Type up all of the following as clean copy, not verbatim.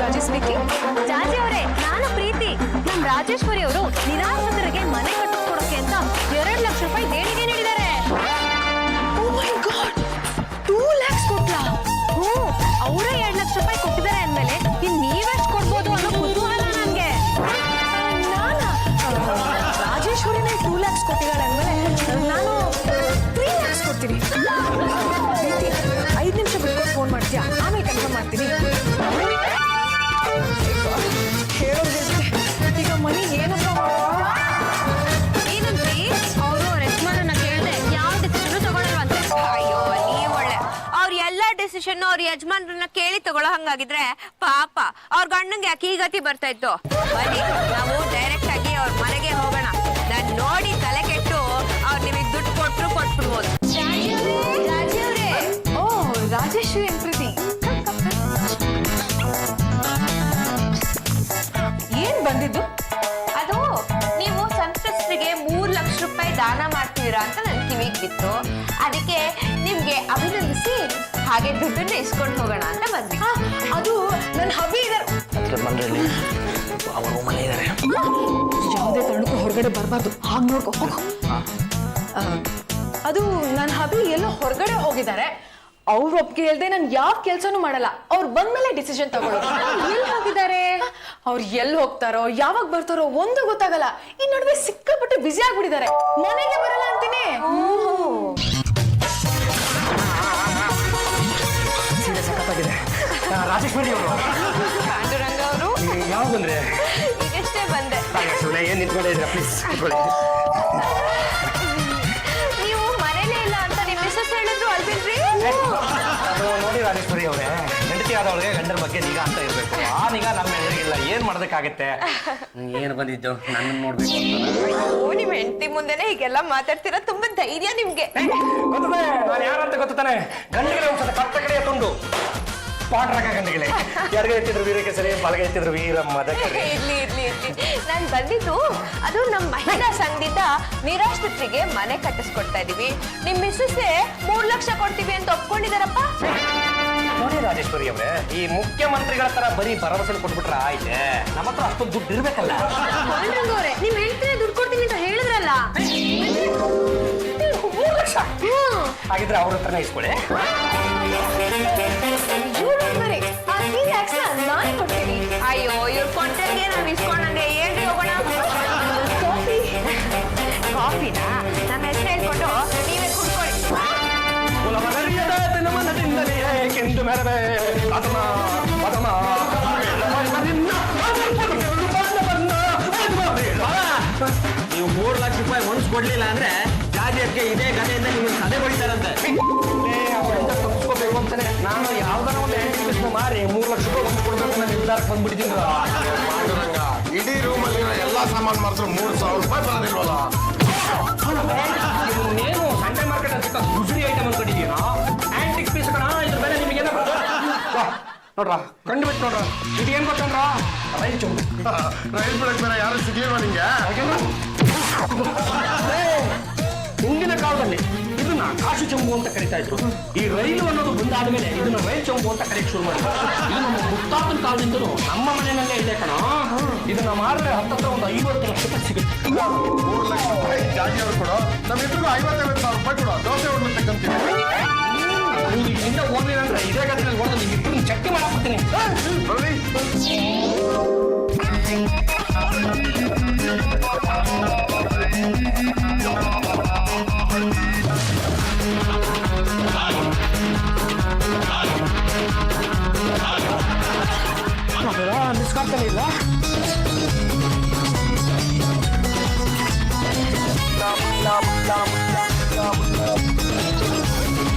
ಜಾಜಿ ಸ್ಪೀಕಿಂಗ್. ಜಾಜಿ ಅವರೇ, ನಾನು ಪ್ರೀತಿ. ನಮ್ ರಾಜೇಶ್ವರಿ ಅವರು ನಿರಾಶ್ರಿತರಿಗೆ ಮನೆ ಕಟ್ಟಿಸ್ಕೊಡೋಕೆ ಅಂತ 2 ಲಕ್ಷ ರೂಪಾಯಿ ದೇಣಿಗೆ ನೀಡಿದ್ದಾರೆ. ಓ ಮೈ ಗಾಡ್, 2 lakhs ಕೊಟ್ಲಾ? ಅವರೇ 2 ಲಕ್ಷ ರೂಪಾಯಿ ಕೊಟ್ಟಿದ್ದಾರೆ ಅಂದ್ಮೇಲೆ ಇನ್ ನೀವೆಷ್ಟು ಕೊಡ್ಬೋದು ಅನ್ನೋ ಕುತೂಹಲ ನನ್ಗೆ. ರಾಜೇಶ್ವರಿನೇ 2 lakhs ಕೊಟ್ಟಿದ್ದಾಳೆ ಅಂದ್ಮೇಲೆ ನಾನು 3 lakhs ಕೊಡ್ತೀನಿ. 5 ನಿಮಿಷ ಬಿಟ್ಟು ಫೋನ್ ಮಾಡ್ತೀಯಾ? ಆಮೇಲೆ ಕನ್ಫರ್ಮ್ ಮಾಡ್ತೀನಿ. ಹೇಳೋದಿರುತ್ತೆ, ಈಗ ಮನಿ ಏನಪ್ಪ ಏನಂತ್ರಿ? ಅವರು ಅವ್ರ ಯಜಮಾನನ್ನ ಕೇಳಿದೆ ಯಾವ ಡಿಸಿಷನ್ ತಗೊಳ್ಳಲ್ವಂತೆ. ಅಯ್ಯೋ, ನೀವ್ ಒಳ್ಳೆ. ಅವ್ರ ಎಲ್ಲಾ ಡಿಸಿಷನ್ ಅವ್ರ ಯಜಮಾನ್ರನ್ನ ಕೇಳಿ ತಗೊಳ್ಳೋ ಹಂಗಾಗಿದ್ರೆ ಪಾಪ ಅವ್ರ ಗಂಡಂಗೆ ಯಾಕೆ ಈ ಗತಿ ಬರ್ತಾ ಇತ್ತು. ಬನ್ನಿ, ನಾವು ಡೈರೆಕ್ಟ್ ಆಗಿ ಅವ್ರ ಮನೆಗೆ ಹೋಗೋಣ. ನಾನ್ ನೋಡಿ ತಲೆ ಕೆಟ್ಟು ಅವ್ರು ನಿಮಗೆ ದುಡ್ಡು ಕೊಟ್ಬಿಡ್ಬೋದು. ಓ ರಾಜೇಶ್ವರಿ ಅಂಡ್ ಪ್ರೀತಿ, ಏನ್ ಬಂದಿದ್ದು? ಅದು ನೀವು ಸಂತ್ರಸ್ತರಿಗೆ 3 ಲಕ್ಷ ರೂಪಾಯಿ ದಾನ ಮಾಡ್ತೀರಾ ಅಂತ ನನ್ ಕಿವಿಗೆ ಬಿತ್ತು. ಅದಕ್ಕೆ ನಿಮ್ಗೆ ಅಭಿನಂದಿಸಿ ಹಾಗೆ ದುಡ್ಡನ್ನ ಇಸ್ಕೊಂಡು ಹೋಗೋಣ ಅಂತ ಬಂದ್ವಿ. ಅದು ನನ್ನ ಹಬ್ಬಿ ಇದಾರೆ, ಯಾವುದೇ ಕಾರಣಕ್ಕೂ ಹೊರಗಡೆ ಬರಬಾರ್ದು. ಹಾಗೆ ನೋಡ್ಕೊ ಹೋಗು. ಅದು ನನ್ನ ಹಬ್ಬಿ ಎಲ್ಲೋ ಹೊರಗಡೆ ಹೋಗಿದ್ದಾರೆ. ಅವ್ರ ಒಪ್ಪಿಗೆ ಇಲ್ದೆ ನಾನು ಯಾವ ಕೆಲ್ಸನೂ ಮಾಡಲ್ಲ. ಅವ್ರು ಬಂದ್ಮೇಲೆ ಡಿಸಿಷನ್ ತಗೊಳ್ಳೋದು. ಎಲ್ಲಿ ಹೋಗಿದ್ದಾರೆ? ಅವ್ರು ಎಲ್ಲಿ ಹೋಗ್ತಾರೋ ಯಾವಾಗ ಬರ್ತಾರೋ ಒಂದು ಗೊತ್ತಾಗಲ್ಲ. ಈ ನಡುವೆ ಸಿಕ್ಕಾಪಟ್ಟೆ ಬ್ಯುಸಿ ಆಗ್ಬಿಟ್ಟಿದ್ದಾರೆ. ಮನೆಗೆ ಬರಲ್ಲ ಅಂತೀನಿ. ಸಖತ್ತಾಗಿದೆ. ರಾಜೇಶ್ವರಿ ಅವರು, ಪಾಂಡುರಂಗ ಅವರು ಯಾವ ಬಂದ್ರೆ? ಈಗಷ್ಟೇ ಬಂದೆ. ಏನ್ ನಿಂತ್ಕೊಂಡಿದ್ದೀರಾ? ಪ್ಲೀಸ್ ನೀವು ಮನೇಲೇ ಇಲ್ಲ ಅಂತ ನಿಮ್ಮ ಮಿಸಸ್ ಹೇಳಿದ್ರು ಅಲ್ಬಿಲ್ರಿ? ನೋಡಿ ರಾಜೇಶ್ವರಿ ಅವರೇ, ಹೆಂಡತಿ ಆದವಳಿಗೆ ಗಂಡರ ಬಗ್ಗೆ ನಿಗಾ ಅಂತ ಇರ್ಬೇಕು. ಆ ನಿಗಾ ನಮ್ಮ ಎದುರಿಗಿಲ್ಲ, ಏನ್ ಮಾಡೋದಕ್ಕಾಗತ್ತೆ? ಏನ್ ಬಂದಿದ್ದು ನನ್ನ ನೋಡ್ಬೇಕು ಅಂತ. ನಿಮ್ ಹೆಂಡತಿ ಮುಂದೆನೆ ಹೀಗೆಲ್ಲ ಮಾತಾಡ್ತೀರಾ? ತುಂಬಾ ಧೈರ್ಯ ನಿಮ್ಗೆ. ಗೊತ್ತದೆ ನಾನು ಯಾರಂತ ಗೊತ್ತಾನೆ. ಗಂಡಿಗೆ ಒಂದ್ಸಲ ಕಟ್ಟ ಕಡೆಯ ತುಂಡು ಪಾಡ್ರಾಗ ಗಂಡಿಗೆ ಯಾರಿಗೆ ಎತ್ತಿದ್ರು ವೀರಕ್ಕೆ ಸರಿ, ಬಲಗೆ ಎತ್ತಿದ್ರು ವೀರ ಮದಕರಿ. ಇರ್ಲಿ ಇರ್ಲಿ ಇರ್ಲಿ, ನಾನ್ ಬಂದಿದ್ದು ಅದು ನಮ್ಮ ಮಹಿಳಾ ಸಂಘದಿಂದ ನಿರಾಶ್ರಿತರಿಗೆ ಮನೆ ಕಟ್ಟಿಸ್ಕೊಡ್ತಾ ಇದೀವಿ. ನಿಮ್ ಮಿಸ್ಸಸ್ಸೇ 3 ಲಕ್ಷ ಕೊಡ್ತೀವಿ ಅಂತ ಒಪ್ಕೊಂಡಿದಾರಪ್ಪ. ನೋಡಿ ರಾಜೇಶ್ವರಿ ಅವರೇ, ಈ ಮುಖ್ಯಮಂತ್ರಿಗಳ ತರ ಬರೀ ಭರವಸೆ ಕೊಟ್ಬಿಟ್ರ ಆಯ್ತೆ. ನಮ್ಮ ಹತ್ರ ಅಷ್ಟೊಂದು ದುಡ್ಡು ಇರ್ಬೇಕಲ್ಲ. ಪಾಂಡುರಂಗ ಅವರೇ, ನಿಮ್ ಹೇಳ್ತೀನಿ ದುಡ್ಡು ಕೊಡ್ತೀನಿ ಅಂತ ಹೇಳಿದ್ರಲ್ಲ. 3 ಲಕ್ಷ ಹಾಗಿದ್ರೆ ಅವ್ರ ಹತ್ರನೇ ಇಸ್ಕೊಳ್ಳಿ. ನಾನೇ ಕೊಡ್ತೀನಿ. ಅಯ್ಯೋ, ಇವ್ರು ಕೊಟ್ಟಂಗೆ ನಾವ್ ಇಸ್ಕೊಂಡಂಗೆ ಏನ್ರಿ ಹೋಗೋಣ. ಕಾಫಿನಾ ನಮ್ಮ ಹೆಸರು ಹೇಳ್ಕೊಂಡು ನೀವೇ ಕುಡ್ಕೊಳ್ಳಿ. ಕೆಂದು ಮೆರವೆ ಅದಮ ಪದಮ ನೀವು 3 ಲಕ್ಷ ರೂಪಾಯಿ ಒನ್ಸ್ ಕೊಡ್ಲಿಲ್ಲ ಅಂದ್ರೆ ಜಾಜಿಯಕ್ಕೆ ಇದೇ ಗದೆಯಿಂದ ನಿಮ್ಗೆ ಸದೆ ಬಡಿತಾರಂತೆ. ಅವರಿಂದ ತಪ್ಪಿಸ್ಕೋಬೇಕು ಅಂತಾನೆ ನಾನು ಯಾವ್ದಾರ ಒಂದು ಆಂಟಿ ಮಾರಿ 3 ಲಕ್ಷ ರೂಪಾಯಿ ಒಂದು ಕೊಡ್ಬೇಕು ನಾನು ನಿರ್ಧಾರಕ್ಕೆ ಬಂದ್ಬಿಟ್ಟಿದ್ದೀನಿ. ಇಡೀ ರೂಮಲ್ಲಿ ಎಲ್ಲಾ ಸಾಮಾನು ಮಾತ್ರ 3,000 ರೂಪಾಯಿ ಬರೋದಿಲ್ವಲ್ಲ? ಏನು ಸಂಡೆ ಮಾರ್ಕೆಟ್ ಅಂತ ಗುಜರಿ ಐಟಮ್ ಅನ್ಕೊಂಡಿದ್ದೀನಾ? ಆಂಟಿಕ್ ಪೀಸ್ ಕಣ, ಇದ್ರ ಮೇಲೆ ನಿಮಗೆ ನೋಡ್ರ ಕಂಡುಬಿಟ್ಟು ನೋಡ್ರ. ಇದು ಏನ್ ಗೊತ್ತಂದ್ರ ರೈಲ್ ಚೌಂಬು. ರೈಲ್ ಬಿಡಕ್ ಬೇರೆ ಯಾರು ಸಿಗ್ಲಿಲ್ವಾ ನಿಂಗೆ? ಹಿಂದಿನ ಕಾಲದಲ್ಲಿ ಇದನ್ನ ಕಾಶಿ ಚಂಬು ಅಂತ ಕರಿತಾ ಇದ್ರು. ಈ ರೈಲು ಅನ್ನೋದು ಬಂದಾದ ಮೇಲೆ ಇದನ್ನ ರೈಲ್ ಚಂಬು ಅಂತ ಕರೆಯಕ್ಕೆ ಶುರು ಮಾಡಿದ್ರು. ಇದು ನಮ್ಮ ಮುತ್ತಾತನ ಕಾಲದಿಂದಲೂ ನಮ್ಮ ಮನೆಯಲ್ಲೇ ಇದೆ ಕಣ. ಇದನ್ನ ಮಾರಿದ್ರೆ ಹತ್ತತ್ರ ಒಂದು 50 ಲಕ್ಷ ರೂಪಾಯಿ ಸಿಗುತ್ತೆ. 3 ಲಕ್ಷ ರೂಪಾಯಿ ಜಾಜಿ ಅವ್ರು ಕೊಡು, ನಮ್ಮ ಇಬ್ಬರಿಗೂ 50,000 ರೂಪಾಯಿ ಕೊಡು, ದೋಸೆ ಹೊಡ್ಲಿಕ್ಕಂತೀವಿ. ನೀವು ಇಲ್ಲಿಂದ ಹೋಗ್ಲಿಲ್ಲ ಅಂದ್ರೆ ಇದೇ ಗದ್ದೆಯಲ್ಲಿ ಹೋದ್ರೆ ನೀವು ಇಬ್ಬರನ್ನ ಚಟ್ಟಿ ಮಾಡಾಕ್ಬಿಡ್ತೀನಿ. ಬರ್ರಿ. ಮಿಸ್ ಮಾಡ್ತಾನೆ ಇಲ್ಲ.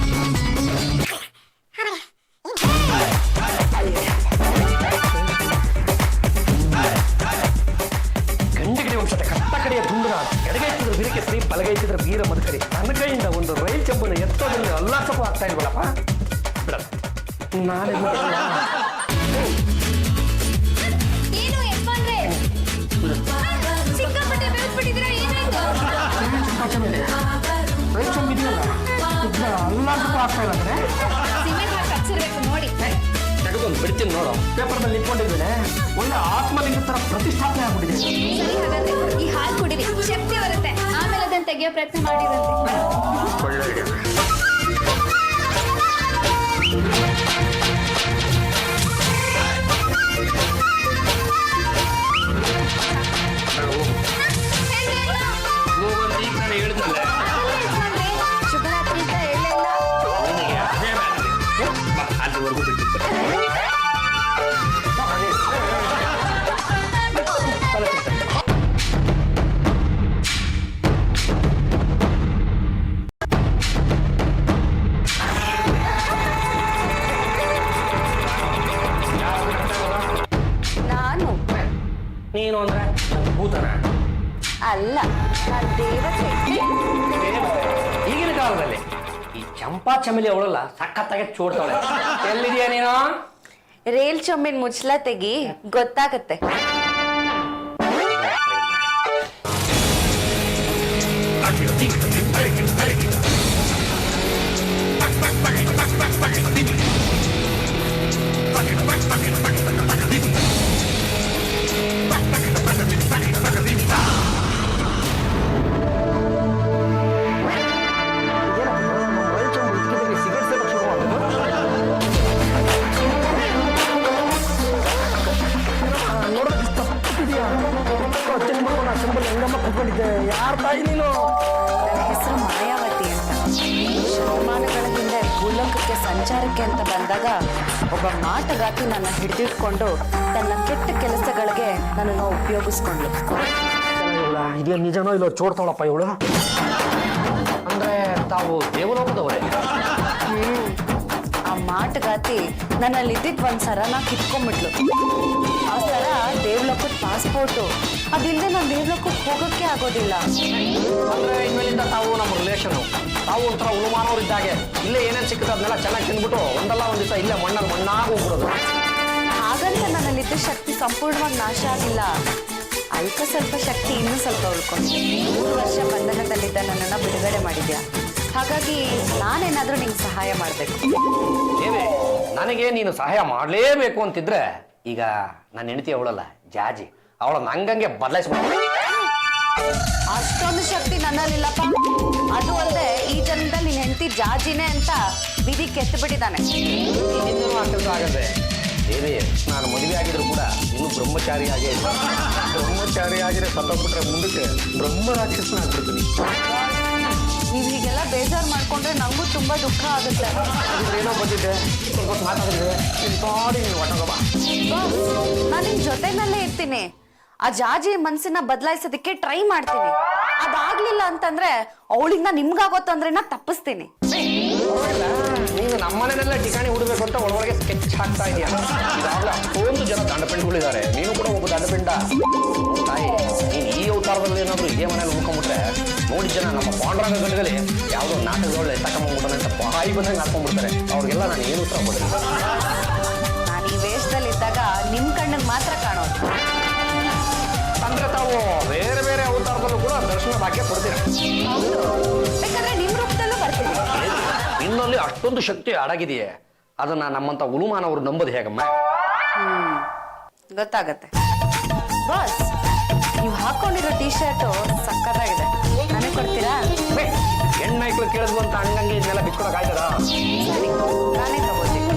ಗಂಡಿಗೆ ಒಂದ್ಸತಿ ಕಟ್ಟ ಕಡೆಯ ತುಂಡುನ ಎಡಗೈ ಇತ್ತಿದ್ರೆ ವೀರಕ್ಕೆ ಸರಿ, ಬಲಗೈ ಇತ್ತಿದ್ರೆ ವೀರ ಮದಕರಿ. ನನ್ನ ಕೈಯಿಂದ ಒಂದು ರೈಲ್ ಚಂಬನ ಎತ್ತೋದ್ರಲ್ಲಿ ಅಲ್ಲಾಸಪ್ಪ ಆಗ್ತಾ ಇಲ್ವಲ್ಲಪ್ಪ. ಬಿಡ ನಾಳೆ ಏನು ಯಜಮಾನ್ರೆ, ಸಿಕ್ಕಾಪಟ್ಟೆ ಬೆಳೆದ್ಬಿಟ್ಟಿದ್ದೀರಾ, ಏನಾಯ್ತು? ರೈಲ್ ಚಂಬ ಇದೆಯಲ್ಲ ಅಲ್ಲಾಸಪ್ಪ ಆಗ್ತಾ ಇಲ್ಲ ಅಂದ್ರೆ ಸಿಮೆಂಟ್ ಹಾಕಿ ಹಚ್ಚಿರ್ಬೇಕು ನೋಡಿ. ತೆಗೆದು ಒಂದು ಬಿಡ್ತೀನಿ ನೋಡು. ಪೇಪರ್ನಲ್ಲಿ ನಿಂತ್ಕೊಂಡಿದ್ದೇನೆ, ಒಳ್ಳೆ ಆತ್ಮಲಿಂಗ ತರ ಪ್ರತಿಷ್ಠಾಪನೆ ಆಗ್ಬಿಟ್ಟಿದೆ. ಸರಿ ಹಾಗಾದ್ರೆ ಈ ಹಾಲು ಕುಡಿರಿ, ಶಕ್ತಿ ಬರುತ್ತೆ. ಆಮೇಲೆ ಅದನ್ನ ತೆಗಿಯೋ ಪ್ರಯತ್ನ ಮಾಡಿರಂತೆ. ಒಳ್ಳೆ idea. ಹೋಗಂತ ಈಗ ನಾನು ಹೇಳಿದ್ನಲ್ಲ, ಶುಭರಾತ್ರಿ ಅಂತ ಹೇಳೇ ಇಲ್ಲ. ನಿನಗೆ ಅದೇ ಆಗಲಿ. ಬಾ, ಅಲ್ಲಿವರೆಗೂ ಬಿಟ್ಟಿರ್ತಾರೆ. ನಾನು ನೀನು ಅಂದ್ರೆ ಭೂತನ ಅಲ್ಲ, ನಾನು ದೇವತೆ. ಈಗಿನ ಕಾಲದಲ್ಲಿ ಈ ಚಂಪಾ ಚಮೇಲಿ ಅವಳಲ್ಲ ಸಖತ್ತಾಗಿ ಚೋಡ್ತಾಳೆ. ಎಲ್ಲಿದೆಯಾ ನೀನು? ರೇಲ್ ಚೊಂಬಿನ ಮುಚ್ಚಲ ತೆಗಿ, ಗೊತ್ತಾಗತ್ತೆ. ಯಾರ ತಾಯಿ ನೀನು? ನನ್ನ ಹೆಸರು ಮಾಯಾವತಿ ಅಂತ. ಶತಮಾನಗಳ ಹಿಂದೆ ಭೂಲೋಕಕ್ಕೆ ಸಂಚಾರಕ್ಕೆ ಅಂತ ಬಂದಾಗ ಒಬ್ಬ ಮಾಟಗಾತಿ ನನ್ನ ಹಿಡಿದಿಟ್ಕೊಂಡು ತನ್ನ ಕೆಟ್ಟ ಕೆಲಸಗಳಿಗೆ ನನ್ನನ್ನು ಉಪಯೋಗಿಸ್ಕೊಂಡ್ಳು. ಇದೇ ನಿಜನೋ ಇಲ್ಲೋ ಚೋಡ್ತಾವಳಪ್ಪ ಇವಳು. ಅಂದ್ರೆ ತಾವು ದೇವಲೋಕದವರೇ? ಆ ಮಾಟಗಾತಿ ನನ್ನಲ್ಲಿ ಇದ್ದಿದ್ ಒಂದ್ ಸರನ ಕಿತ್ಕೊಂಡ್ಬಿಟ್ಲು. ಆ ಸರ ದೇವ್ಲೋಕದ ಪಾಸ್ಪೋರ್ಟು. ಅದಿಲ್ಲದೆ ನಾನು ದೇವ್ಲೋಕಕ್ಕೆ ಹೋಗಕ್ಕೆ ಆಗೋದಿಲ್ಲ. ಅಂದ್ರೆ ಇನ್ಮೇಲಿಂದ ತಾವು ನಮ್ಮ ರಿಲೇಷನ್. ತಾವು ಒಂಥರ ಉಳುಮಾನವ್ರಿದ್ದಾಗೆ. ಇಲ್ಲೇ ಏನೇನು ಸಿಕ್ಕುತ್ತೆ ಅದನ್ನೆಲ್ಲ ಚೆನ್ನಾಗಿ ತಿಂದ್ಬಿಟ್ಟು ಒಂದಲ್ಲ ಒಂದ್ ದಿವಸ ಇಲ್ಲೇ ಮಣ್ಣಾಗಿ ಹೋಗ್ಬಿಡೋದು. ಹಾಗಂತ ನನ್ನಲ್ಲಿದ್ದ ಶಕ್ತಿ ಸಂಪೂರ್ಣವಾಗಿ ನಾಶ ಆಗಿಲ್ಲ. ಅಲ್ಪ ಸ್ವಲ್ಪ ಶಕ್ತಿ ಇನ್ನೂ ಸ್ವಲ್ಪ ಉಳ್ಕೊಂಡು 3 ವರ್ಷ ಬಂಧನದಲ್ಲಿದ್ದ ನನ್ನನ್ನು ಬಿಡುಗಡೆ ಮಾಡಿದ್ಯಾ. ಹಾಗಾಗಿ ನಾನೇನಾದ್ರೂ ನಿಂಗೆ ಸಹಾಯ ಮಾಡಬೇಕು. ದೇವೆ, ನನಗೆ ನೀನು ಸಹಾಯ ಮಾಡಲೇಬೇಕು ಅಂತಿದ್ರೆ ಈಗ ನನ್ನ ಹೆಂಡತಿ ಅವಳಲ್ಲ ಜಾಜಿ, ಅವಳ ನಂಗಂಗೆ ಬದಲಾಯಿಸ್ಬಿಟ್ಟು. ಅಷ್ಟೊಂದು ಶಕ್ತಿ ನನ್ನಲ್ಲಿಲ್ಲಪ್ಪ. ಅದು ಅಲ್ಲದೆ ಈ ಜನ್ಮದಲ್ಲಿ ನಿನ್ನ ಹೆಂಡತಿ ಜಾಜಿನೇ ಅಂತ ವಿಧಿ ಕೆತ್ತು ಬಿಟ್ಟಿದ್ದಾನೆ. ಇನ್ನೂ ಆ ಕೆಲಸ ಆಗದೆ ದೇವಿ, ನಾನು ಮದುವೆ ಆಗಿದ್ರು ಕೂಡ ಇನ್ನು ಬ್ರಹ್ಮಚಾರಿಯಾಗೇ ಇಲ್ಲ. ಬ್ರಹ್ಮಚಾರಿಯಾಗಿರೋ ಸತ್ತೋಗ್ಬಿಟ್ರೆ ಮುಂದಕ್ಕೆ ಬ್ರಹ್ಮ ರಾಕ್ಷಸನ ಆಗ್ಬಿಡ್ತೀನಿ. ನೀವು ಹೀಗೆಲ್ಲ ಬೇಜಾರು ಮಾಡ್ಕೊಂಡ್ರೆ ನಂಗೂ ತುಂಬಾ ದುಃಖ ಆಗುತ್ತೆ. ಏನೋ ಬಂದಿದ್ದೆ, ಸ್ವಲ್ಪ ಹೊತ್ತು ಮಾತಾಡಿದ್ರೆ ನಿಂತಾಡಿ ನೀನು ಹೊಟ್ಟೋಗಮ್ಮ. ನಾನು ನಿಮ್ ಜೊತೆನಲ್ಲೇ ಇರ್ತೀನಿ. ಆ ಜಾಜಿ ಮನ್ಸನ್ನ ಬದಲಾಯಿಸೋದಕ್ಕೆ ಟ್ರೈ ಮಾಡ್ತೀನಿ. ಅದಾಗ್ಲಿಲ್ಲ ಅಂತಂದ್ರೆ ಅವಳಿಂದ ನಿಮ್ಗಾಗೋ ತೊಂದ್ರೆನ ತಪ್ಪಿಸ್ತೀನಿ. ನೀನು ನಮ್ಮನೆಲ್ಲ ಠಿಕಾಣಿ ಹುಡಬೇಕು ಅಂತ ಒಳಗಡೆ ಸ್ಕೆಚ್ ಹಾಕ್ತಾ ಇದೆಯಾ? ಇದಾಗಲೇ ಅಷ್ಟೊಂದು ಜನ ದಂಡಪಿಂಡ್ಗಳಿದ್ದಾರೆ, ನೀನು ಕೂಡ ಒಬ್ಬ ದಂಡಪಿಂಡ. ತಾಯಿ, ನೀನು ಈ ಅವತಾರದಲ್ಲಿ ಏನಾದ್ರು ಇದೇ ಮನೇಲಿ ಉಳ್ಕೊಂಡ್ಬಿಟ್ರೆ ನೋಡಿ ಜನ ನಮ್ಮ ಪಾಂಡ್ರಂಗ ಗಂಡಗಲ್ಲಿ ಯಾವುದೋ ನಾಟಕಗಳು ತಕೊಂಡ್ಬಿಡ್ತಾನೆ ಅಂತ ಬಾಯಿ ಬಂದಂಗೆ ಹಾಕೊಂಡ್ಬಿಡ್ತಾರೆ. ಅವ್ರಿಗೆಲ್ಲ ನಾನು ಏನು ಉತ್ತರ ಕೊಡೋದು? ನಾನು ಈ ವೇಷದಲ್ಲಿ ಇದ್ದಾಗ ನಿಮ್ ಕಣ್ಣಿಗೆ ಮಾತ್ರ ಕಾಣೋದು. ಅಂದ್ರೆ ತಾವು ಬೇರೆ ಬೇರೆ ಅವತಾರದಲ್ಲೂ ಕೂಡ ದರ್ಶನ ಭಾಗ್ಯ ಕೊಡ್ತೀರ. ಬೇಕಾದ್ರೆ ನಿಮ್ ರೂಪದಲ್ಲೂ ಬರ್ತೀನಿ. ಇನ್ನೊಂದು ಅಷ್ಟೊಂದು ಶಕ್ತಿ ಅಡಗಿದೆಯೇ, ಅದನ್ನ ನಮ್ಮಂತ ಉಳುಮಾನವರು ನಂಬೋದು ಹೇಗಮ್ಮ? ಗೊತ್ತಾಗತ್ತೆ. ಬಾಸ್, ನೀವು ಹಾಕೊಂಡಿರೋ ಟೀ ಶರ್ಟು ಸಕ್ಕತ್ತಾಗಿದೆ. ನನಗೆ ಕೊಡ್ತೀರಾ? ಹೆಣ್ಮಕ್ಳು ಕೇಳಿದ್ವು ಅಂತ ಹಂಗಂಗೆ ಇದನ್ನೆಲ್ಲ ಬಿಚ್ಕೊಳಕ್ ಆಯ್ತದ? ಸರಿ, ನಾನೇ ತಗೋತೀನಿ.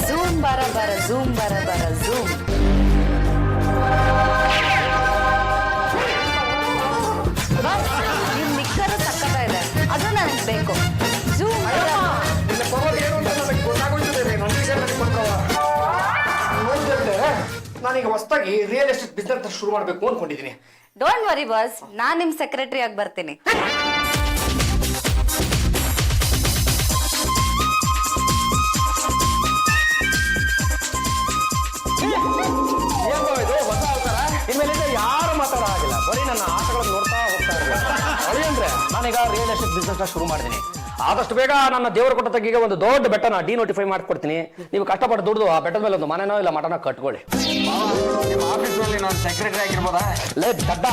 ಝೂಮ್ ಬರ ಬರ ಝೂಮ್ ಬರ ಬರ ಝೂಮ್. ಬಾಸ್, ನಿಮ್ ನಿಕ್ಕರು ಸಕ್ಕತ್ತ ಇದೆ, ಅದು ನನಗೆ ಬೇಕು. ಝೂಮ್ ಬರ. ನಾನೀಗ ಹೊಸದಾಗಿ ರಿಯಲ್ ಎಸ್ಟೇಟ್ ಬಿಸ್ನೆಸ್ ಶುರು ಮಾಡಬೇಕು ಅನ್ಕೊಂಡಿದ್ದೀನಿ. ಡೋಂಟ್ ವರಿ ಬಾಸ್, ನಾನ್ ನಿಮ್ ಸೆಕ್ರೆಟರಿ ಆಗಿ ಬರ್ತೀನಿ. ಇನ್ಮೇಲಿಂದ ಯಾರು ಮಾತಾಡೋ ಆಗಿಲ್ಲ, ಬರೀ ನನ್ನ ಆಟಗಳನ್ನು ನೋಡ್ತಾ ಹೋಗ್ತಾ ಇರ್ಬೇಕು. ಅಳಿ ಅಂದ್ರೆ ನಾನೀಗ ರಿಯಲ್ ಎಸ್ಟೇಟ್ ಬಿಸ್ನೆಸ್ ಶುರು ಮಾಡಿದ್ದೀನಿ. ಆದಷ್ಟು ಬೇಗ ನನ್ನ ದೇವರ ಕೊಟ್ಟ ತಗ್ಗಿಗೆ ಒಂದು ದೊಡ್ಡ ಬೆಟ್ಟನ ಡಿನೋಟಿಫೈ ಮಾಡ್ಕೊಡ್ತೀನಿ. ನೀವು ಕಷ್ಟಪಟ್ಟು ದುಡ್ದು ಆ ಬೆಟ್ಟದ ಮೇಲೆ ಒಂದು ಮನೆನೋ ಇಲ್ಲ ಮಠನ ಕಟ್ಕೊಳ್ಳಿ. ನಿಮ್ಮ ಆಫೀಸ್ನಲ್ಲಿ ನಾನು ಸೆಕ್ರೆಟರಿ ಆಗಿರ್ಬೋದಾ? ಲೇ ದಡ್ಡ,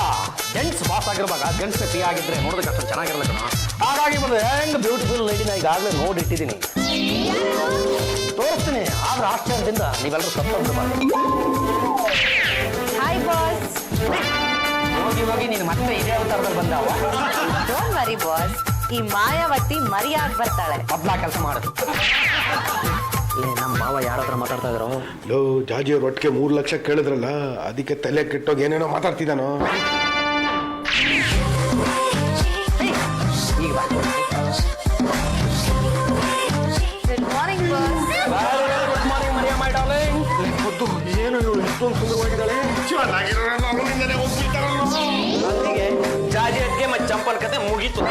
ಜೆಂಟ್ಸ್ ಬಾಸ್ ಆಗಿರ್ವಾಗ ಜೆಂಟ್ಸ್ ಪಿ ಆಗಿದ್ರೆ ನೋಡೋದಕ್ಕೆ ಅಷ್ಟು ಚೆನ್ನಾಗಿರ್ಬೇಕು. ಹಾಗಾಗಿ ಒಂದು ಹೆಂಗ್ ಬ್ಯೂಟಿಫುಲ್ ಲೇಡಿನ ಈಗಾಗಲೇ ನೋಡಿಟ್ಟಿದ್ದೀನಿ. ತೋರಿಸ್ತೀನಿ ಆದ್ರೆ ಆಶ್ಚರ್ಯದಿಂದ ನೀವೆಲ್ಲರೂ ಸತ್ತೋಗ್ರು ಮಾಡಿ. Hi boss. ಹೋಗಿ ಹೋಗಿ ನೀನು ಮತ್ತೆ ಇದೇ ಅವತಾರದಲ್ಲಿ ಬಂದಾವ. ಡೋಂಟ್ ವರಿ ಬಾಸ್, ಈ ಮಾಯಾವತಿ ಮರಿಯಾಗಿ ಬರ್ತಾಳೆ. ಮೊದ್ಲ ಕೆಲಸ ಮಾಡು. ನಮ್ಮ ಮಾವ ಯಾರ ಹತ್ರ ಮಾತಾಡ್ತಾ ಇದ್ರು? ಲೋ ಜಾಜಿ ಅವ್ರ ಒಟ್ಟಿಗೆ 3 ಲಕ್ಷ ಕೇಳಿದ್ರಲ್ಲ, ಅದಕ್ಕೆ ತಲೆ ಕೆಟ್ಟೋಗಿ ಏನೇನೋ ಮಾತಾಡ್ತಿದ್ದಾನೋ. ಈಗ ಬಾ. Good morning boss. Good morning Maria my darling. ಏನು ಇವಳು ಇಷ್ಟೊಂದು ಸುಂದರವಾಗಿದ್ದಾಳೆ? ಚೆನ್ನಾಗಿರೋಲ್ಲ ಅವನಿಂದನೇ ಹೋಗ್ತಿದ್ದಾರಲ್ಲ. ಅಲ್ಲಿಗೆ ಜಾಜಿ ಅದ್ಗೆ ಮತ್ತೆ ಚಂಪಲ್ ಕತೆ ಮುಗೀತು.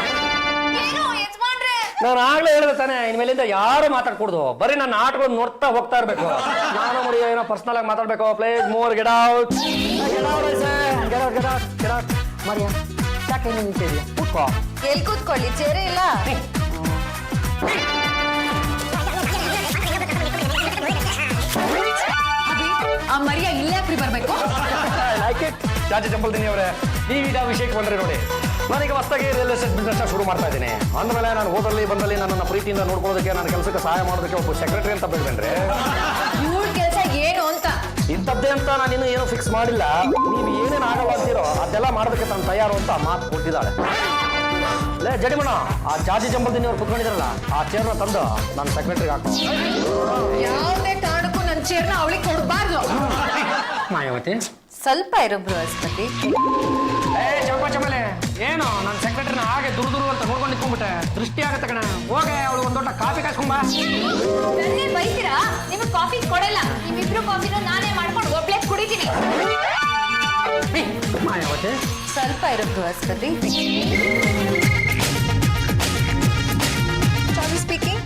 ನಾನು ಆಗ್ಲೇ ಹೇಳಿದೆ ತಾನೆ, ಇನ್ಮೇಲಿಂದ ಯಾರು ಮಾತಾಡ್ಕೊಡ್ದು, ಬರೀ ನನ್ನ ಆಟಗಳನ್ನು ನೋಡ್ತಾ ಹೋಗ್ತಾ ಇರ್ಬೇಕು. ನಾನು ಮರಿಯ ಏನೋ ಪರ್ಸನಲ್ ಆಗಿ ಮಾತಾಡ್ಬೇಕು. Please more get out. Maria ಯಾಕೆ ನಿಂತಿದ್ಯಾ? ಕೂತ್ಕೋ. ಎಲ್ಲಿ ಕೂತ್ಕೊಳ್ಳಿ, ಚೇರೇ ಇಲ್ಲ. ಆ ಮರಿಯ ಇಲ್ಲೇ ಯಾಕ್ರಿ ಬರ್ಬೇಕು? Like it. ಜಾಜಿ ಚಂಪಲ್ದಿನಿ ಅವರೇ, ನೀವೀಗ ವಿಷಯಕ್ಕೆ ಬಂದ್ರೆ ನೋಡಿ, ನಾನೀಗ ಹೊಸದಾಗಿ ರಿಯಲ್ ಎಸ್ಟೇಟ್ ಬಿಸ್ನೆಸ್ ಶುರು ಮಾಡ್ತಾ ಇದ್ದೀನಿ. ಅಂದಮೇಲೆ ನಾನು ಹೋದಲ್ಲಿ ಬಂದಲ್ಲಿ ನನ್ನನ್ನು ಪ್ರೀತಿಯಿಂದ ನೋಡ್ಕೊಳ್ಳೋದಕ್ಕೆ, ನನ್ನ ಕೆಲಸಕ್ಕೆ ಸಹಾಯ ಮಾಡೋದಕ್ಕೆ ಒಬ್ಬ ಸೆಕ್ರೆಟರಿ ಅಂತ ಬೇಡ್ಬೇನ್ರಿ. ಇವ್ಳ ಕೆಲಸ ಏನು ಅಂತ ಇಂಥದ್ದೇ ಅಂತ ನಾನು ಇನ್ನೂ ಏನೂ ಫಿಕ್ಸ್ ಮಾಡಿಲ್ಲ. ನೀವು ಏನೇನು ಆಗಲ್ಲ ಅಂತೀರೋ ಅದೆಲ್ಲ ಮಾಡೋದಕ್ಕೆ ನಾನು ತಯಾರು ಅಂತ ಮಾತು ಕೊಟ್ಟಿದ್ದಾಳೆ. ಲೇ ಜಡಿಮಣ, ಆ ಜಾಜಿ ಚಂಪಲ್ದಿನಿ ಅವ್ರು ಕುತ್ಕೊಂಡಿದ್ರಲ್ಲ, ಆ ಚೇರ್ನ ತಂದು ನನ್ನ ಸೆಕ್ರೆಟರಿಗೆ ಹಾಕೋ. ಯಾವುದೇ ಕಾರಣಕ್ಕೂ ನನ್ನ ಚೇರ್ನ ಅವಳಿಗೆ ಕೊಡಬಾರ್ದು. ಮಾಯಾವತಿ, ಸ್ವಲ್ಪ ಇರು ಬೃಹಸ್ಪತಿ. ಚಮಲೆ ಏನು ನನ್ನ ಸೆಕ್ರೆಟರಿನ ಹಾಗೆ ದುರು ಅಂತ ನೋಡ್ಕೊಂಡು ನಿಂತ್ಕೊಂಡ್ಬಿಟ್ಟೆ? ದೃಷ್ಟಿ ಆಗತ್ತೆ ಕಣ. ಹೋಗೆ ಅವಳು ಒಂದು ದೊಡ್ಡ ಕಾಫಿ ಕಾಯ್ಸ್ಕೊಂಬ. ನನ್ನೇ ಬೈತೀರಾ? ನಿಮಗೆ ಕಾಫಿ ಕೊಡಲ್ಲ. ನಿಮ್ಮಿಬ್ರು ಕಾಫಿನ ನಾನೇ ಮಾಡ್ಕೊಂಡು ಒಬ್ಳೆ ಕುಡಿತೀನಿ. ಮಾಯಾವತಿ, ಸ್ವಲ್ಪ ಇರು ಬೃಹಸ್ಪತಿ. ಸ್ಪೀಕಿಂಗ್.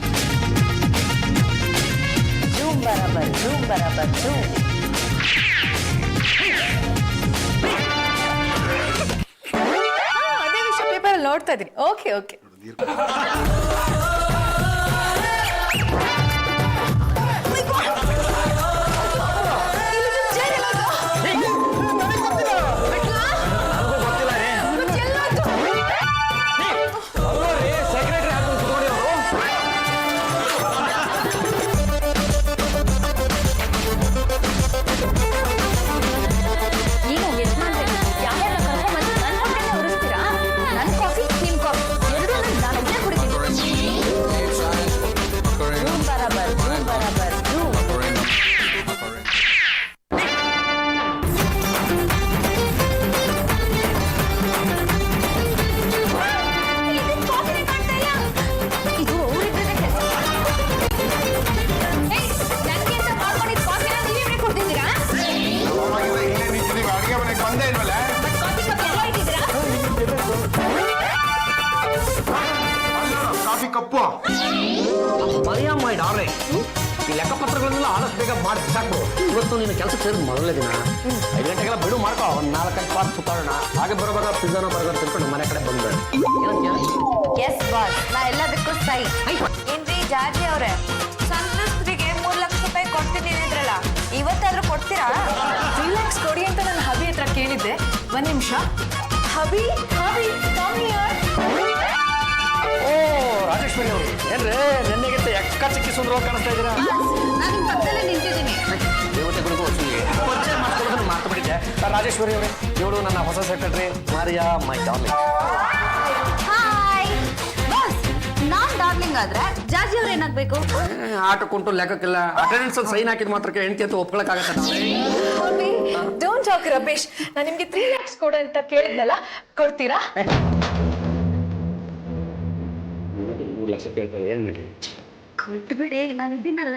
ಜೂಮ್ ಬರಬರ್, ಜೂಮ್ ಬರಬರ್, ಜೂಮ್. ಅದೇ ವಿಷಯ ಪೇಪರ್ ನೋಡ್ತಾ ಇದ್ದೀನಿ. Okay okay. ಸೆಕ್ರೆಟರಿ ಹಾಕೊಂಡು ಕುತ್ಕೊಳ್ಳಿ ಅವರು. ಈಗ ಯಜಮಾನ್ರೆ ಯಾರ್ಯಾರ ಕರ್ಕೊಂಡ್ಬಂದು ನನ್ನ ಹೊಟ್ಟೆಗೆ ಉರಿಸ್ತೀರಾ? ನನ್ನ ಕಾಫಿ, ನಿಮ್ ಕಾಫಿ ಎರಡೂ ನಾನು ಒಬ್ಬನೇ ಕುಡಿತೀನಿ. ಜೂಮ್ ಬರಬರ್, ಜೂಮ್ ಬರಬರ್, ಜೂಮ್. ಇದು ಅವ್ರಿಬ್ಬರದೇ ಕೆಲಸ. ನನಗೆ ಅಂತ ಮಾಡ್ಕೊಂಡಿದ್ದ ಕಾಫಿನ ನೀವೇ ಕುಡ್ದಿದ್ದೀರಾ? ಅಡಿಗೆ ಮನೆಗೆ ಬಂದೇ ಇಲ್ವಲ್ಲ? ಕಾಫಿ ಕಪ್ ಎಲ್ಲ ಇಟ್ಟಿದ್ದೀರಾ? Coffee cup. Maria my darling, ಈ ಲೆಕ್ಕಪತ್ರಗಳನ್ನೆಲ್ಲ ಆದಷ್ಟು ಬೇಗ ಮಾಡಿ ಸಾಕು. ಇವತ್ತು ನೀನು ಕೆಲಸಕ್ಕೆ ಸೇರಿದ ಮೊದಲನೇ ದಿನ. 5 ಗಂಟೆಗೆಲ್ಲ ಬಿಡು ಮಾಡ್ಕೋ. ಒಂದು 4-5 ಪಾಸ್ ಸುತ್ತಾಡೋಣ. ಹಾಗೆ ಬರೋವಾಗ ಪಿಜ್ಜಾನ ಬರ್ಗರ್ ತಿನ್ಕೊಂಡು ಮನೆ ಕಡೆ ಬಂದೆ. ಎಸ್ ಬಾಸ್, ನಾ ಎಲ್ಲದಕ್ಕೂ ಸೈ. ಏನ್ರಿ ಜಾಜಿ ಅವ್ರೆ, ಸಂತ್ರಸ್ತರಿಗೆ 3 ಲಕ್ಷ ರೂಪಾಯಿ ಕೊಡ್ತೀನಿ ಅಂದ್ರಲ್ಲ, ಇವತ್ತಾದ್ರೂ ಕೊಡ್ತೀರಾ? 3 lakhs ಕೊಡಿ ಅಂತ ನಾನು ಹಬಿ ಹತ್ರ ಕೇಳಿದ್ದೆ. 1 ನಿಮಿಷ. ಹಬಿ ಹಬಿ come here. ಓ ರಾಜೇಶ್ವರಿ ಅವರು, ಏನ್ರಿ ನೆನ್ನೆಗಿಂತ ಎಕ್ಕ ಚಿಕ್ಕಿ ಸುಂದರವಾಗಿ ಕಾಣಿಸ್ತಾ ಇದ್ದೀರಾ? ನಾನು ನಿಮ್ಮ ಪಕ್ಕದಲ್ಲೇ ನಿಂತಿದ್ದೀನಿ. ದೇವತೆಗಳಿಗೂ ವಸೂಲಿಗೆ ಪರಿಚಯ ಮಾಡ್ಕೊಳ್ಳೋದನ್ನು ಮಾತು ಬಿಟ್ಟಿದ್ದೆ. ರಾಜೇಶ್ವರಿ ಅವರೇ, ಇವಳು ನನ್ನ ಹೊಸ secretary Maria my darling. Hi boss, non darling ಆದ್ರೆ ಜಾಜಿ ಅವ್ರು ಏನಾಗ್ಬೇಕು? ಆಟಕ್ಕುಂಟು ಲೆಕ್ಕಕ್ಕಿಲ್ಲ. ಅಟೆಂಡೆನ್ಸ್ ಅಲ್ಲಿ ಸೈನ್ ಹಾಕಿದ ಮಾತ್ರಕ್ಕೆ ಹೆಂಡತಿ ಅಂತ ಒಪ್ಕೊಳಕ್ಕಾಗತ್ತೆ? ಹಬಿ ಡೋಂಟ್ ಟಾಕ್ ರಬೇಶ್. ನಾನು ನಿಮ್ಗೆ 3 lakhs ಕೊಡು ಅಂತ ಕೇಳಿದ್ನಲ್ಲ, ಕೊಡ್ತೀರಾ? 3 ಲಕ್ಷ ಕೇಳ್ತಾರೆ. ಏನು ಕೊಟ್ಬಿಡಿ, ನಾನು ಇದ್ದೀನಲ್ಲ.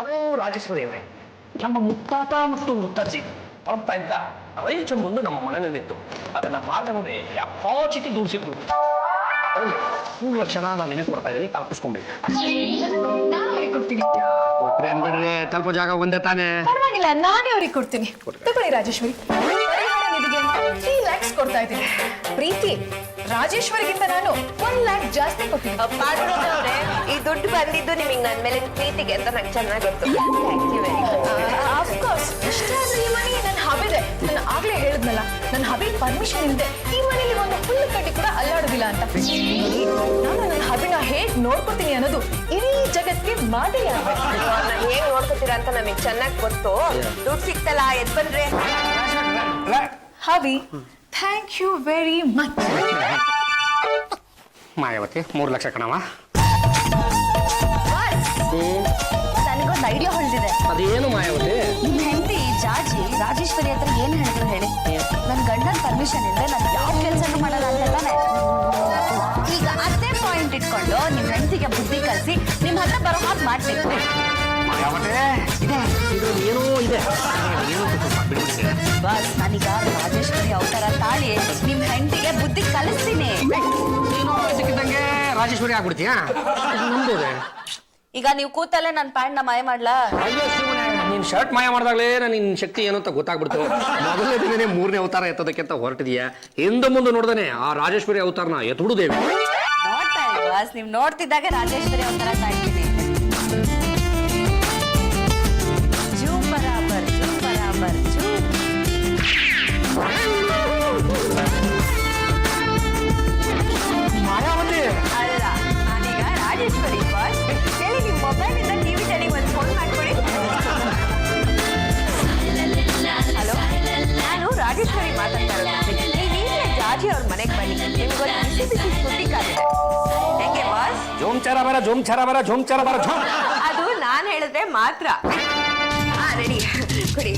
ಅವೋ ರಾಜೇಶ್ವರಿ ಅವರೇ, ನಮ್ಮ ಮುತ್ತಾತ ಮತ್ತು ಮುತ್ತಜ್ಜಿ ಬರ್ತಾ ಇದ್ದ ರೈಲ್ ಚಂಬೊಂದು ನಮ್ಮ ಮನೆಯಲ್ಲಿತ್ತು. ಅದನ್ನ ಮಾತನಾಡಿ ಯಾಪಾಚಿತಿ ದೂರಿಸಿದ್ರು. 3 ಲಕ್ಷ ನಾನು ನಿನಗೆ ಕೊಡ್ತಾ ಇದ್ದೀನಿ, ತಪ್ಪಿಸ್ಕೊಂಡ್ಬಿಡಿ. ನಾನೇ ಕೊಡ್ತೀನಿ. ಬಿಡ್ರಿ, ಸ್ವಲ್ಪ ಜಾಗ ಒಂದೇ ತಾನೇ. ಪರವಾಗಿಲ್ಲ, ನಾನೇ ಅವ್ರಿಗೆ ಕೊಡ್ತೀನಿ. ತಗೊಳ್ಳಿ ರಾಜೇಶ್ವರಿ. ಪರಿಹಾರ ನಿಧಿಗೆ 3 lakhs ಕೊಡ್ತಾ ಇದ್ದೀನಿ. ಪ್ರೀತಿ ರಾಜೇಶ್ವರಿಗಿಂತ ನಾನು 1 lakh ಜಾಸ್ತಿ ಕೊಟ್ಟಿದ್ದೆ. ಪಾಡುರವ್ರೆ, ಈ ದುಡ್ಡು ಬಂದಿದ್ದು ನಿಮಗೆ ನನ್ನ ಮೇಲೆ ಪ್ರೀತಿಗೆ ಅಂತ ನಂಗೆ ಚೆನ್ನಾಗಿ ಗೊತ್ತು. ಥ್ಯಾಂಕ್ ಯು ವೆರಿ ಅಫ್ಕೋರ್ಸ್ ಇಷ್ಟೇ ಆದ್ರೆ ಈ ಮನೆ ನನ್ನ ಹಬೆದೆ. ನಾನು ಆಗ್ಲೇ ಹೇಳಿದ್ನಲ್ಲ, ನನ್ನ ಹಬೆ ಪರ್ಮಿಷನ್ ಇಲ್ಲದೆ ಈ ಮನೇಲಿ ಒಂದು ಹುಲ್ಲು ಕಡ್ಡಿ ಕೂಡ ಅಲ್ಲಾಡೋದಿಲ್ಲ ಅಂತ. ನಾನು ನನ್ನ ಹಬೆನ ಹೇಗ್ ನೋಡ್ಕೊತೀನಿ ಅನ್ನೋದು ಇಡೀ ಜಗತ್ತಿಗೆ ಮಾದರಿ ಆಗ್ಬೇಕು. ಹೇಗ್ ನೋಡ್ಕೋತೀರಾ ಅಂತ ನಮಗೆ ಚೆನ್ನಾಗಿ ಗೊತ್ತು. ದುಡ್ಡು ಸಿಕ್ತಲ್ಲ, ಎದ್ ಬಂದ್ರೆ ಹಬಿ, thank you very much. Mayavati 3 ಲಕ್ಷ ಕಣವ. ನನಗೊಂದು ಐಡಿಯಾ ಹೊಳ್ದಿದೆ. ಅದೇನು ಮಾಯಾವತಿ? ನಿಮ್ ಹೆಂಡತಿ ಜಾಜಿ ರಾಜೇಶ್ವರಿ ಹತ್ರ ಏನ್ ಹೇಳಿದ್ರು ಹೇಳಿ? ನನ್ ಗಂಡನ ಪರ್ಮಿಷನ್ ಇಲ್ಲದೆ ನಾನು ಯಾವ ಕೆಲಸನೂ ಮಾಡಲ್ಲ ಅಂತ ತಾನೆ. ಈಗ ಅದೇ ಪಾಯಿಂಟ್ ಇಟ್ಕೊಂಡು ನಿಮ್ ಹೆಂಡತಿಗೆ ಬುದ್ಧಿ ಕಲಿಸಿ ನಿಮ್ ಹತ್ರ ಬರೋ ಹಾಗೆ ಮಾಡ್ತೀನಿ. ಮಾಯಾವತಿ ಇದ್ರಲ್ಲಿ ಏನೋ ಇದೆ. ಬಸ್ ನಾನೀಗ ರಾಜೇಶ್ವರಿ ಅವತಾರ ತಾಳಿ ನಿಮ್ ಹೆಂಡತಿಗೆ ಬುದ್ಧಿ ಕಲಿಸ್ತೀನಿ. ಏನೋ ಸಿಕ್ಕಿದಂಗೆ ರಾಜೇಶ್ವರಿ ಆಗ್ಬಿಡ್ತೀಯಾ? ನಂಬೋದೆ. ಈಗ ನೀವು ಕೂತಲ್ಲೇ ನನ್ನ ಪ್ಯಾಂಟ್ನ ಮಾಯ ಮಾಡ್ಲಾ? ಅಯ್ಯೋ ಶಿವನೇ, ನೀನ್ ಶರ್ಟ್ ಮಾಯ ಮಾಡಿದಾಗಲೇ ನಿನ್ ಶಕ್ತಿ ಏನು ಅಂತ ಗೊತ್ತಾಗ್ಬಿಡ್ತು. ಮೊದಲನೇ ದಿನನೇ 3ನೇ ಅವತಾರ ಎತ್ತೋದಕ್ಕೆ ಅಂತ ಹೊರಟಿದೀಯಾ. ಹಿಂದೆ ಮುಂದೆ ನೋಡ್ದಾನೆ ಆ ರಾಜೇಶ್ವರಿ ಅವತಾರನ ಎತ್ಬಿಡುದೇವಿ. ನೋಡ್ತಾ ಇರಿ ಬಸ್, ನೀವು ನೋಡ್ತಿದ್ದಾಗ ರಾಜೇಶ್ವರಿ ಅವತಾರ ಕಾಣ್ತೀನಿ. ಜೂಮ್ ಬರಾಬರ್ ಜೂಮ್ ಬರಾಬರ್ ಜೂಮ್. ಮಾಯಾವತಿ ಅಲ್ಲ, ನಾನೀಗ ರಾಜೇಶ್ವರಿ ಬಾಸ್. ಹೇಳಿ, ನಿಮ್ಮ ಮೊಬೈಲ್ ಇಂದ ಟಿವಿ ಚಾನೆಲ್ ಒಂದು ಫೋನ್ ಮಾಡ್ಕೊಳ್ಳಿ. ಹಲೋ, ನಾನು ರಾಜೇಶ್ವರಿ ಮಾತಾಡ್ತಾ ಇರೋದು. ನೀವೀಗಲೇ ಜಾಜಿ ಅವ್ರ ಮನೆಗೆ ಬನ್ನಿ, ನಿಮ್ಗೊಂದು ಬಿಸಿ ಬಿಸಿ ಸುದ್ದಿ ಕಾದಿದೆ. ಹೆಂಗೆ ಬಾಸ್? ಜೋಮ್ ಚರ ಬರ ಜೋಮ್ ಚರ ಬರ ಜೋಮ್ ಚರ ಬರ ಜೋಮ್. ಅದು ನಾನು ಹೇಳಿದ್ರೆ ಮಾತ್ರ. ರೆಡಿ ಕೊಡಿ.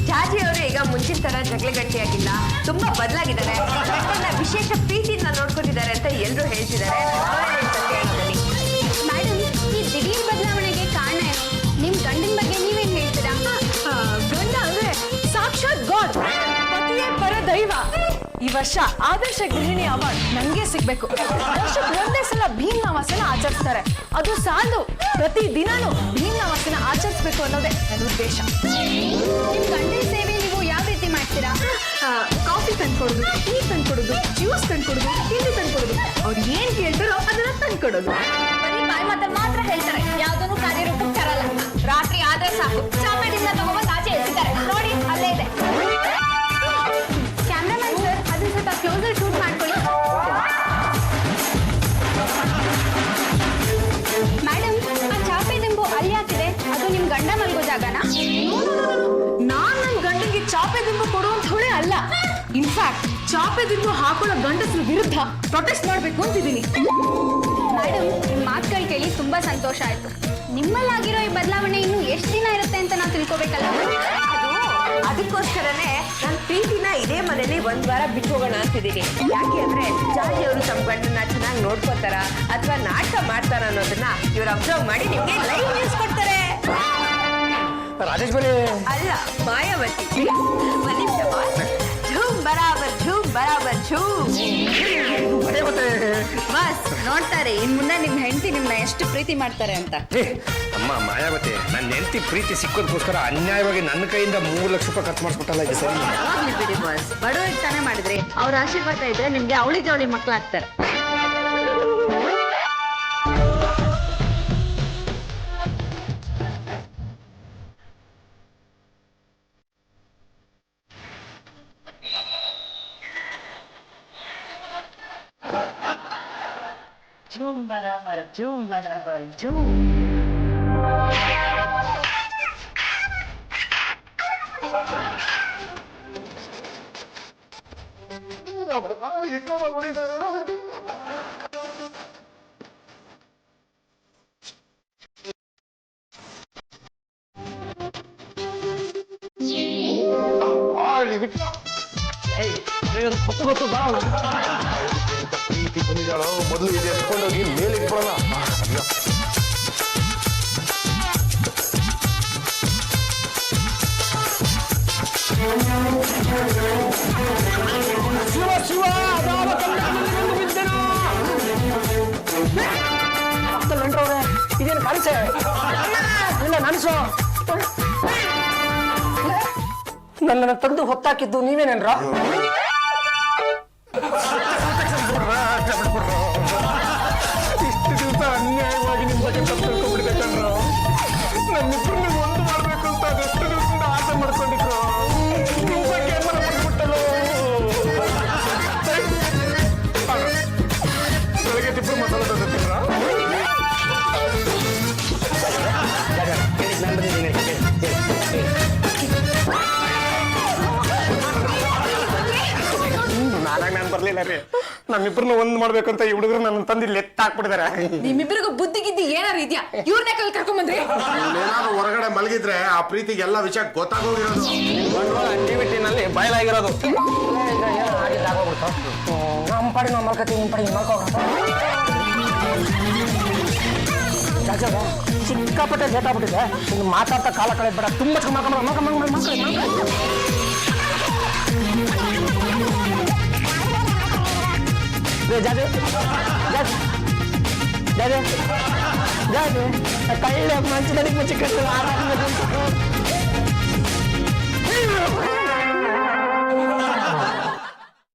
ಜಾಜಿ ಅವರು ಈಗ ಮುಂಚಿನ ತರ ಜಗಳ ಗಟ್ಟಿಯಾಗಿಲ್ಲ, ತುಂಬಾ ಬದಲಾಗಿದ್ದಾರೆ. ಗಂಡನ ವಿಶೇಷ ಪ್ರೀತಿಯಿಂದ ನೋಡ್ಕೊತಿದ್ದಾರೆ ಅಂತ ಎಲ್ಲರೂ ಹೇಳ್ತಿದ್ದಾರೆ. ಮೇಡಮ್, ಈ ದಿಢೀರ್ ಬದಲಾವಣೆಗೆ ಕಾರಣ ಏನು? ನಿಮ್ ಗಂಡನ ಬಗ್ಗೆ ನೀವೇನ್ ಹೇಳ್ತೀರಾ? ಗಂಡ ಅಂದ್ರೆ ಸಾಕ್ಷಾತ್ ಗಾಡ್, ಪತಿಯೇ ಪರ ದೈವ. ಈ ವರ್ಷ ಆದರ್ಶ ಗೃಹಿಣಿ ಅವಾರ್ಡ್ ನಂಗೆ ಸಿಗ್ಬೇಕು. ವರ್ಷಕ್ಕೆ ಒಂದೇ ಸಲ ಭೀಮ್ ನವಾಸನ ಆಚರಿಸ್ತಾರೆ. ಅದು ಸಾಲದು, ಪ್ರತಿ ದಿನಾನು ಭೀಮ್ ನವಾಸನ ಆಚರಿಸ್ಬೇಕು ಅನ್ನೋದೇ ನನ್ನ ಉದ್ದೇಶ. ನಿಮ್ ಗಂಡನ ಸೇವೆ ನೀವು ಯಾವ ರೀತಿ ಮಾಡ್ತೀರಾ? ಕಾಫಿ ತಂದ್ಕೊಡೋದು, ಟೀ ತಂದ್ಕೊಡೋದು, ಜ್ಯೂಸ್ ತಂದ್ಕೊಡೋದು, ತಿಂಡಿ ತಂದ್ಕೊಡೋದು, ಅವ್ರು ಏನ್ ಕೇಳ್ತಾರೋ ಅದನ್ನ ತಂದ್ಕೊಡೋದು. ಬರೀ ಬಾಯಿ ಮಾತಲ್ಲಿ ಮಾತ್ರ ಹೇಳ್ತಾರೆ, ಯಾವ್ದನ್ನು ಕಾರ್ಯರೂಪಕ್ಕೆ ತರಲ್ಲ. ರಾತ್ರಿ ಆದ್ರೆ ಸಾಕು ಚಾಪೆದಿಂದ ತಗೊಂಡ್ಬಂದು ಆಚೆ ಎಸಿತಾರೆ. ನೋಡಿ, ಅಲ್ಲೇ ಇದೆ. ಕ್ಯಾಮ್ರಾಮನ್ ಸರ್, ಅದನ್ನ ಸ್ವಲ್ಪ ಕ್ಲೋಸರ್ ಶೂಟ್ ಮಾಡ್ಕೊಳ್ಳಿ. ಮೇಡಮ್, ಆ ಚಾಪೆ ದಿಂಬು ಅಲ್ಲಿ ಹಾಕಿದೆ, ಅದು ನಿಮ್ ಗಂಡ ಮಲ್ಗೋ ಜಾಗನಾ? ನಾನ್ ನನ್ ಗಂಡನಿಗೆ ಚಾಪೆ ದಿಂಬು ಕೊಡುವಂಥವಳೇ ಅಲ್ಲ. ಇನ್ಫ್ಯಾಕ್ಟ್ ಚಾಪೆ ದಿಂಬು ಹಾಕೊಳ್ಳೋ ಗಂಡಸ್ರ ವಿರುದ್ಧ ಪ್ರೊಟೆಸ್ಟ್ ಮಾಡ್ಬೇಕು ಅಂತಿದ್ದೀನಿ. ಮೇಡಮ್, ನಿಮ್ ಮಾತುಗಳು ಕೇಳಿ ತುಂಬಾ ಸಂತೋಷ ಆಯ್ತು. ನಿಮ್ಮಲ್ಲಾಗಿರೋ ಈ ಬದಲಾವಣೆ ಇನ್ನು ಎಷ್ಟು ದಿನ ಇರುತ್ತೆ ಅಂತ ನಾವು ತಿಳ್ಕೊಬೇಕಲ್ಲ? ಅದಕ್ಕೋಸ್ಕರನೇ ನನ್ನ ಪ್ರೀತಿನ ಇದೇ ಮನೇಲಿ 1 ವಾರ ಬಿಟ್ಟು ಹೋಗೋಣ ಅಂತಿದ್ದೀನಿ. ಯಾಕೆ ಅಂದ್ರೆ ಜಾಜಿ ಅವರು ತಮ್ಮ ಗಂಡನ ಚೆನ್ನಾಗಿ ನೋಡ್ಕೋತಾರ ಅಥವಾ ನಾಟಕ ಮಾಡ್ತಾರ ಅನ್ನೋದನ್ನ ಇವ್ರು ಅಬ್ಸರ್ವ್ ಮಾಡಿ ನಿಮ್ಗೆ ಲೈವ್ ನ್ಯೂಸ್ ಕೊಡ್ತಾರೆ. ರಾಜೇಶ್ವರಿ ಅಲ್ಲ, ಮಾಯಾವತಿ. ಒಂದ್ ನಿಮಿಷ ಬಾಸ್. ಝೂಮ್ ಬರಾಬರ್ ಝೂಮ್ ಬರಾಬರ್ ಝೂಮ್. ಬಸ್ ನೋಡ್ತಾರೆ ಇನ್ ಮುಂದೆ ನಿಮ್ ಹೆಂಡತಿ ನಿಮ್ನ ಎಷ್ಟು ಪ್ರೀತಿ ಮಾಡ್ತಾರೆ ಅಂತ. ಅಮ್ಮ ಮಾಯಾವತಿ, ನನ್ನ ಹೆಂಡತಿ ಪ್ರೀತಿ ಸಿಕ್ಕೋದಕ್ಕೋಸ್ಕರ ಅನ್ಯಾಯವಾಗಿ ನನ್ನ ಕೈಯಿಂದ 3 ಲಕ್ಷ ರೂಪಾಯಿ ಖರ್ಚು ಮಾಡಿಸ್ಬಿಟ್ಟಲ್ಲ, ಇದು ಸರಿ? ಹೋಗ್ಲಿ ಬಿಡಿ ಬಸ್, ಬಡವರಿಗೆ ತಾನೇ ಮಾಡಿದ್ರಿ. ಅವ್ರ ಆಶೀರ್ವಾದ ಇದ್ರೆ ನಿಮ್ಗೆ ಅವಳಿ ಜವಳಿ ಮಕ್ಕಳಾಗ್ತಾರೆ. ಜೂಮ್ ಬರಾಬರ್ ಜೂಮ್ ಬರಾಬರ್ ಜೂಮ್. ಮೊದಲು ಇದು ಎತ್ಕೊಂಡೋಗಿ ಮೇಲೆ ಇಟ್ಕೊಳ್ಳೋಣ. ಶಿವ ಶಿವ ಇದೇನು ಕಾಣಿಸೆ ಇಲ್ಲ ನನಸು. ನನ್ನನ್ನು ತಂದು ಹೊತ್ತಾಕಿದ್ದು ನೀವೇನೇನ್ರ? ಇಲ್ಲ ರೀ. ನಮ್ಮಿಬ್ರನ್ನ ಒಂದ್ ಮಾಡ್ಬೇಕಂತ ಈ ಹುಡುಗರು ನನ್ನ ತಂದು ಇಲ್ಲಿ ಎತ್ತಾಕ್ಬಿಟ್ಟಿದ್ದಾರೆ. ನಿಮ್ಮಿಬ್ಬರಿಗೂ ಬುದ್ಧಿ ಗಿದ್ದಿ ಏನಾರು ಇದೆಯಾ? ಇವ್ರನ್ನೇ ಕರ್ಕೊಂಡ್ ಬಂದ್ರಿ. ಏನಾದ್ರು ಹೊರಗಡೆ ಮಲಗಿದ್ರೆ ಆ ಪ್ರೀತಿಗೆ ಎಲ್ಲ ವಿಷಯ ಗೊತ್ತಾಗೋಗಿರೋದು. ಆಕ್ಟಿವಿಟಿನಲ್ಲಿ ಬಯಲಾಗಿರೋದು. ನಮ್ಮ ಪಡಿ ನಾವು ಮಲ್ಕತ್ತೀವಿ, ನಿಮ್ಮ ಪಡಿ ಸಿಕ್ಕಾಪಟ್ಟೆ ಲೇಟ್ ಆಗ್ಬಿಟ್ಟಿದೆ. ಇನ್ನು ಮಾತಾಡ್ತಾ ಕಾಲ ಕಳೆದ್ ಬೇಡ. ತುಂಬಾ ಕಳ್ಳ ಮಂಚದಲ್ಲಿ ಮುಚ್ಚಿ ಕಟ್ಟು